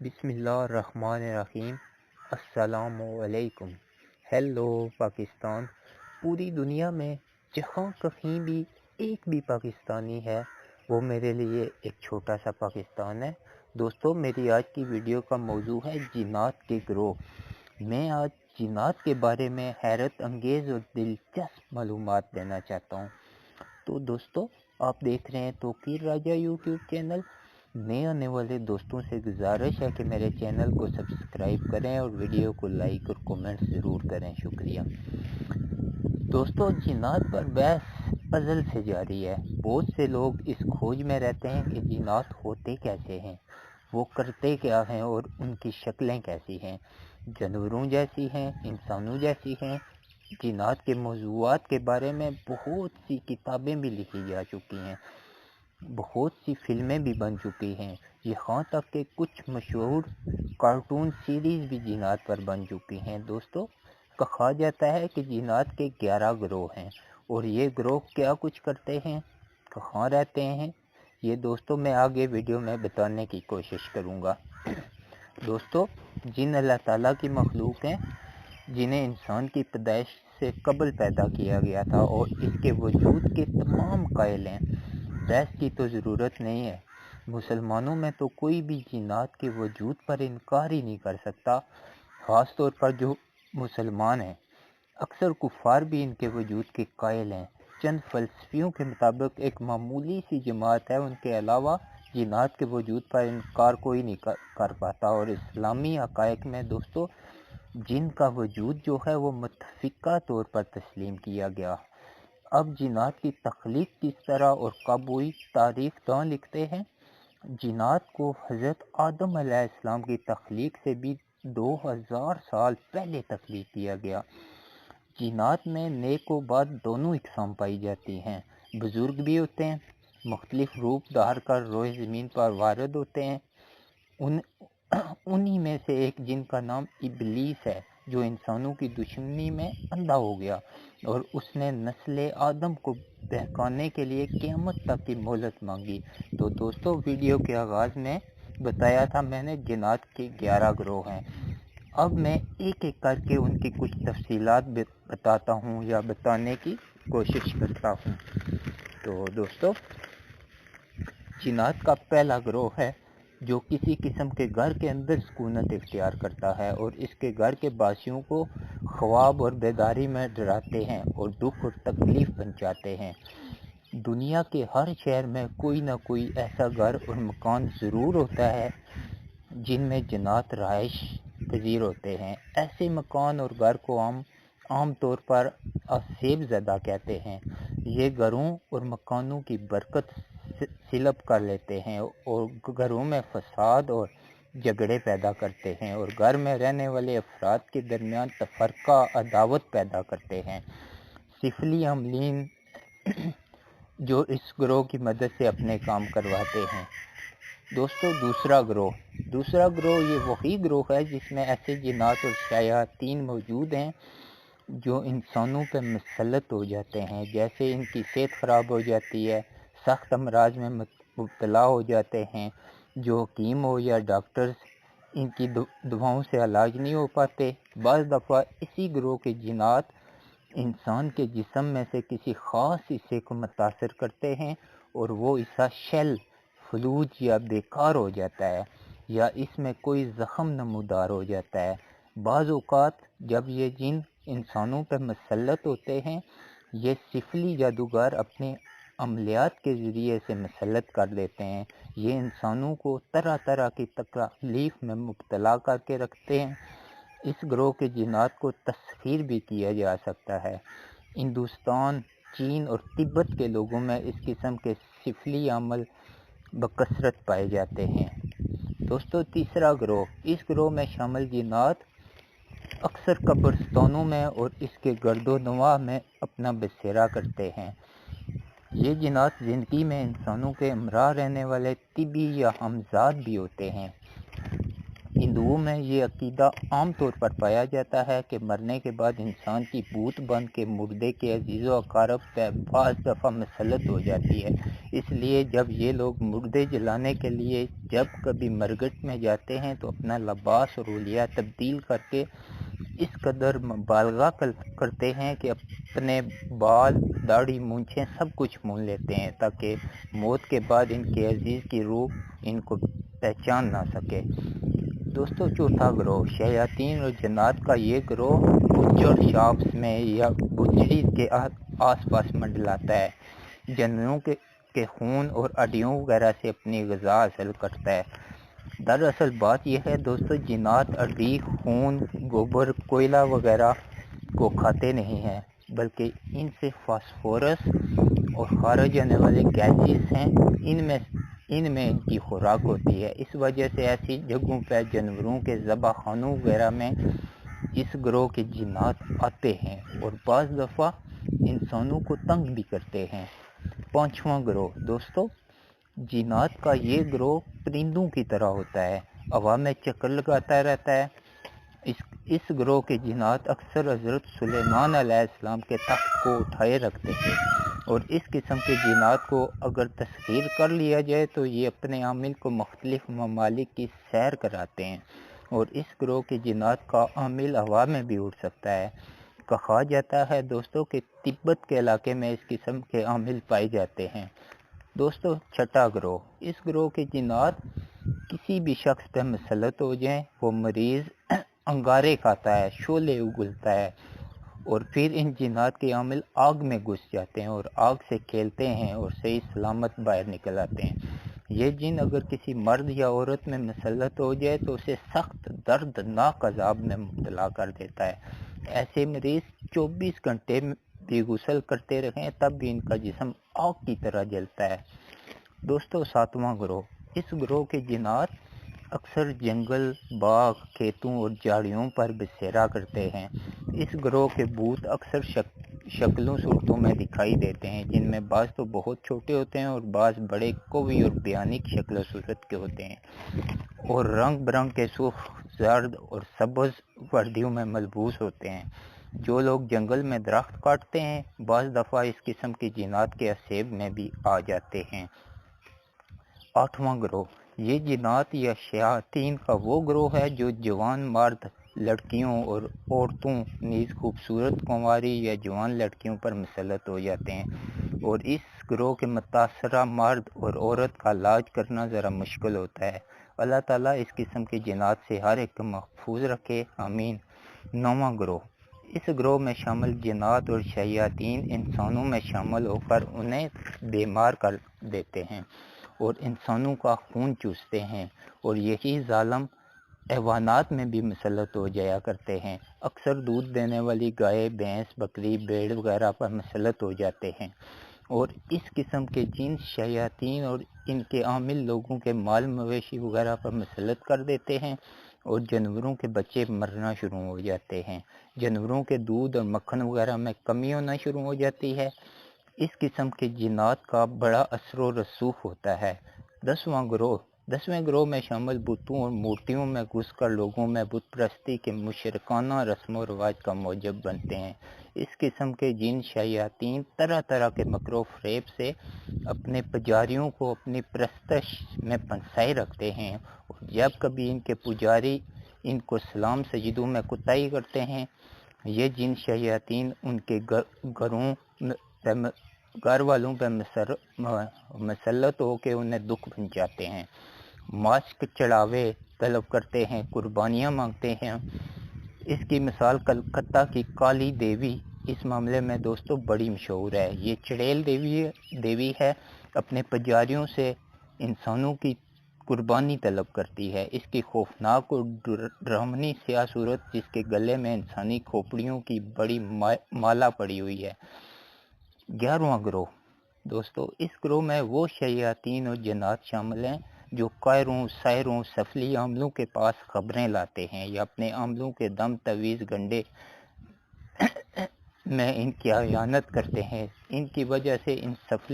बिस्मिल्लाहिर्रहमानिर्रहीम। अस्सलामुअलैकुम। हेलो पाकिस्तान। पूरी दुनिया में जहाँ कहीं भी एक भी पाकिस्तानी है वो मेरे लिए एक छोटा सा पाकिस्तान है। दोस्तों, मेरी आज की वीडियो का मौजू है जिन्नात के ग्रोह। मैं आज जिन्नात के बारे में हैरत अंगेज़ और दिलचस्प मालूमात देना चाहता हूँ। तो दोस्तों, आप देख रहे हैं तौकीर राजा यूट्यूब चैनल। नए आने वाले दोस्तों से गुजारिश है कि मेरे चैनल को सब्सक्राइब करें और वीडियो को लाइक और कमेंट ज़रूर करें। शुक्रिया। दोस्तों, जिन्नात पर बहस अज़ल से जारी है। बहुत से लोग इस खोज में रहते हैं कि जिन्नात होते कैसे हैं, वो करते क्या हैं और उनकी शक्लें कैसी हैं, जानवरों जैसी हैं, इंसानों जैसी हैं। जिन्नात के मौज़ूआत के बारे में बहुत सी किताबें भी लिखी जा चुकी हैं, बहुत सी फिल्में भी बन चुकी हैं, यहाँ तक कि कुछ मशहूर कार्टून सीरीज़ भी जिन्नात पर बन चुकी हैं। दोस्तों, कहा जाता है कि जिन्नात के 11 ग्रोह हैं और ये ग्रोह क्या कुछ करते हैं, कहाँ रहते हैं, ये दोस्तों मैं आगे वीडियो में बताने की कोशिश करूँगा। दोस्तों, जिन अल्लाह ताला की मखलूक हैं, जिन्हें इंसान की पैदाइश से कबल पैदा किया गया था और इसके वजूद के तमाम कायल हैं, बहस की तो ज़रूरत नहीं है। मुसलमानों में तो कोई भी जिन्नात के वजूद पर इनकार ही नहीं कर सकता, ख़ास तौर पर जो मुसलमान हैं। अक्सर कुफ़ार भी इनके वजूद के कायल हैं। चंद फ़लसफ़ियों के मुताबिक एक मामूली सी जमात है, उनके अलावा जिन्नात के वजूद पर इनकार कोई नहीं कर पाता। और इस्लामी अकायद में दोस्तों, जिन का वजूद जो है वो मुतफ़िक़ा तौर पर तस्लीम किया गया। अब जिन्नात की तख्लीक किस तरह और कब हुई, तारीख़ दां लिखते हैं, जिन्नात को हज़रत आदम अलैहिस्सलाम की तख्लीक से भी 2000 साल पहले तख्लीक किया गया। जिन्नात में नेक व बद दोनों इकसाम पाई जाती हैं। बुज़ुर्ग भी होते हैं, मुख्तलिफ रूप धार कर रोए ज़मीन पर वारद होते हैं। उन्हीं में से एक जिनका नाम इबलीस है, जो इंसानों की दुश्मनी में अंधा हो गया और उसने नस्ल आदम को बहकाने के लिए क़यामत तक की मोहलत मांगी। तो दोस्तों, वीडियो के आगाज़ में बताया था मैंने जिन्नात के 11 ग्रोह हैं। अब मैं एक एक करके उनकी कुछ तफसीलात बताता हूँ या बताने की कोशिश करता हूँ। तो दोस्तों, जिन्नात का पहला ग्रोह है जो किसी किस्म के घर के अंदर सुकूनत इख्तियार करता है और इसके घर के बासियों को ख्वाब और बेदारी में डराते हैं और दुख और तकलीफ़ पहुँचाते हैं। दुनिया के हर शहर में कोई ना कोई ऐसा घर और मकान ज़रूर होता है जिनमें जिन्नात रहाइश पजीर होते हैं। ऐसे मकान और घर को आम तौर पर असेब ज़दा कहते हैं। ये घरों और मकानों की बरकत सिलब कर लेते हैं और घरों में फसाद और झगड़े पैदा करते हैं और घर में रहने वाले अफराद के दरमियान तफरका अदावत पैदा करते हैं। सिफली अमलीन जो इस ग्रोह की मदद से अपने काम करवाते हैं। दोस्तों, दूसरा ग्रोह ये वही ग्रोह है जिसमें ऐसे जिन्नात और शयातीन मौजूद हैं जो इंसानों पर मुसल्लत हो जाते हैं। जैसे इनकी सेहत ख़राब हो जाती है, सख्त अमराज में मुब्तला हो जाते हैं, जो हकीम हो या डॉक्टर्स इनकी दवाओं से इलाज नहीं हो पाते। बाज़ दफ़ा इसी ग्रोह के जिन्नात इंसान के जिस्म में से किसी ख़ास हिस्से को मुतासर करते हैं और वो हिस्सा शेल, फलूज या बेकार हो जाता है या इसमें कोई ज़ख़म नमूदार हो जाता है। बाज़ औक़ात जब ये जिन इंसानों पर मुसल्लत होते हैं, ये सिफली जादूगर अपने अमलियात के ज़रिए से मुसल्लत कर देते हैं। ये इंसानों को तरह तरह की तकलीफ़ में मुब्तला करके रखते हैं। इस ग्रोह के जिन्नात को तस्ख़ीर भी किया जा सकता है। हिंदुस्तान, चीन और तिब्बत के लोगों में इस किस्म के सिफली अमल बकसरत पाए जाते हैं। दोस्तों, तीसरा ग्रोह, इस ग्रोह में शामिल जिन्नात अक्सर कब्रिस्तानों में और इसके गर्दो नवाह में अपना बसेरा करते हैं। ये जिन्नात ज़िंदगी में इंसानों के हमरा रहने वाले तिबी या हमजाद भी होते हैं। ہندوؤں میں یہ عقیدہ عام طور پر پایا جاتا ہے کہ مرنے کے بعد انسان کی بھوت بن کے مردے کے عزیز و اقارب پہ بعض دفعہ مسلط ہو جاتی ہے۔ اس لیے جب یہ لوگ مردے جلانے کے لیے جب کبھی مرگٹ میں جاتے ہیں تو اپنا لباس اور حلیہ تبدیل کر کے اس قدر مبالغہ کرتے ہیں کہ اپنے بال، داڑھی، مونچھیں سب کچھ مون لیتے ہیں تاکہ موت کے بعد ان کے عزیز کی روح ان کو پہچان نہ سکے۔ دوستو، چوتھا گروہ شیاطین اور جنات کا یہ گروہ اجڑ شاپس میں یا بجری کے آس پاس منڈلاتا ہے، جانوروں کے خون اور ہڈیوں وغیرہ سے اپنی غذا حاصل کرتا ہے۔ دراصل بات یہ ہے دوستو، جنات ہڈی، خون، گوبر، کوئلہ وغیرہ کو کھاتے نہیں ہیں، بلکہ ان سے فاسفورس اور خارج ہونے والے گیسز ہیں، ان میں ان کی خوراک ہوتی ہے۔ اس وجہ سے ایسی جگہوں پہ جانوروں کے ذبح خانوں وغیرہ میں اس گروہ کے جنات آتے ہیں اور بعض دفعہ انسانوں کو تنگ بھی کرتے ہیں۔ پانچواں گروہ دوستو، جنات کا یہ گروہ پرندوں کی طرح ہوتا ہے، ہوا میں چکر لگاتا رہتا ہے۔ اس گروہ کے جنات اکثر حضرت سلیمان علیہ السلام کے تخت کو اٹھائے رکھتے تھے، اور اس قسم کے جنات کو اگر تسخیر کر لیا جائے تو یہ اپنے عامل کو مختلف ممالک کی سیر کراتے ہیں، اور اس گروہ کے جنات کا عامل ہوا میں بھی اڑ سکتا ہے۔ کہا جاتا ہے دوستو کہ تبت کے علاقے میں اس قسم کے عامل پائے جاتے ہیں۔ دوستو، چھٹا گروہ، اس گروہ کے جنات کسی بھی شخص پہ مسلط ہو جائیں، وہ مریض انگارے کھاتا ہے، شعلے اگلتا ہے، اور پھر ان جنات کے عامل آگ میں گھس جاتے ہیں اور آگ سے کھیلتے ہیں اور صحیح سلامت باہر نکل آتے ہیں۔ یہ جن اگر کسی مرد یا عورت میں مسلط ہو جائے تو اسے سخت دردناک عذاب میں مبتلا کر دیتا ہے۔ ایسے مریض 24 گھنٹے بھی غسل کرتے رہیں تب بھی ان کا جسم آگ کی طرح جلتا ہے۔ دوستو، ساتواں گروہ، اس گروہ کے جنات اکثر جنگل، باغ، کھیتوں اور جھاڑیوں پر بسیرا کرتے ہیں۔ اس گروہ کے بھوت اکثر شکلوں صورتوں میں دکھائی دیتے ہیں، جن میں بعض تو بہت چھوٹے ہوتے ہیں اور بعض بڑے قوی اور بھیانک شکل و صورت کے ہوتے ہیں، اور رنگ برنگ کے سرخ، زرد اور سبز وردیوں میں ملبوس ہوتے ہیں۔ جو لوگ جنگل میں درخت کاٹتے ہیں بعض دفعہ اس قسم کی جنات کے اسیب میں بھی آ جاتے ہیں۔ آٹھواں گروہ، یہ جنات یا شیاطین کا وہ گروہ ہے جو جوان مرد، لڑکیوں اور عورتوں نیز خوبصورت کنواری یا جوان لڑکیوں پر مسلط ہو جاتے ہیں، اور اس گروہ کے متاثرہ مرد اور عورت کا علاج کرنا ذرا مشکل ہوتا ہے۔ اللہ تعالیٰ اس قسم کے جنات سے ہر ایک کو محفوظ رکھے، آمین۔ نواں گروہ، اس گروہ میں شامل جنات اور شیاطین انسانوں میں شامل ہو کر انہیں بیمار کر دیتے ہیں اور انسانوں کا خون چوستے ہیں، اور یہی ظالم حیوانات میں بھی مسلط ہو جایا کرتے ہیں۔ اکثر دودھ دینے والی گائے، بھینس، بکری، بھیڑ وغیرہ پر مسلط ہو جاتے ہیں، اور اس قسم کے جن شیاطین اور ان کے عامل لوگوں کے مال مویشی وغیرہ پر مسلط کر دیتے ہیں، اور جانوروں کے بچے مرنا شروع ہو جاتے ہیں، جانوروں کے دودھ اور مکھن وغیرہ میں کمی ہونا شروع ہو جاتی ہے۔ اس قسم کے جنات کا بڑا اثر و رسوخ ہوتا ہے۔ دسویں گروہ میں شامل بتوں اور مورتیوں میں گھس کر لوگوں میں بت پرستی کے مشرکانہ رسم و رواج کا موجب بنتے ہیں۔ اس قسم کے جن شیاطین طرح طرح کے مکر و فریب سے اپنے پجاریوں کو اپنی پرستش میں پھنسائے رکھتے ہیں، اور جب کبھی ان کے پجاری ان کو سلام سجدوں میں کوتاہی کرتے ہیں، یہ جن شیاطین ان کے گھر والوں پہ مسلط ہو کے انہیں دکھ پہنچاتے ہیں، ماسک چڑھاوے طلب کرتے ہیں، قربانیاں مانگتے ہیں۔ اس کی مثال کلکتہ کی کالی دیوی اس معاملے میں دوستو بڑی مشہور ہے۔ یہ چڑیل دیوی ہے، اپنے پجاریوں سے انسانوں کی قربانی طلب کرتی ہے۔ اس کی خوفناک اور ڈراؤنی سیاہ صورت جس کے گلے میں انسانی کھوپڑیوں کی بڑی مالا پڑی ہوئی ہے۔ 11واں گروہ دوستو، اس گروہ میں وہ شیاطین اور جنات شامل ہیں جو قائروں، ساحروں، سفلی عاملوں کے پاس خبریں لاتے ہیں یا اپنے عاملوں کے دم تویز گنڈے میں ان کی اعانت کرتے ہیں۔ ان کی وجہ سے ان سفلی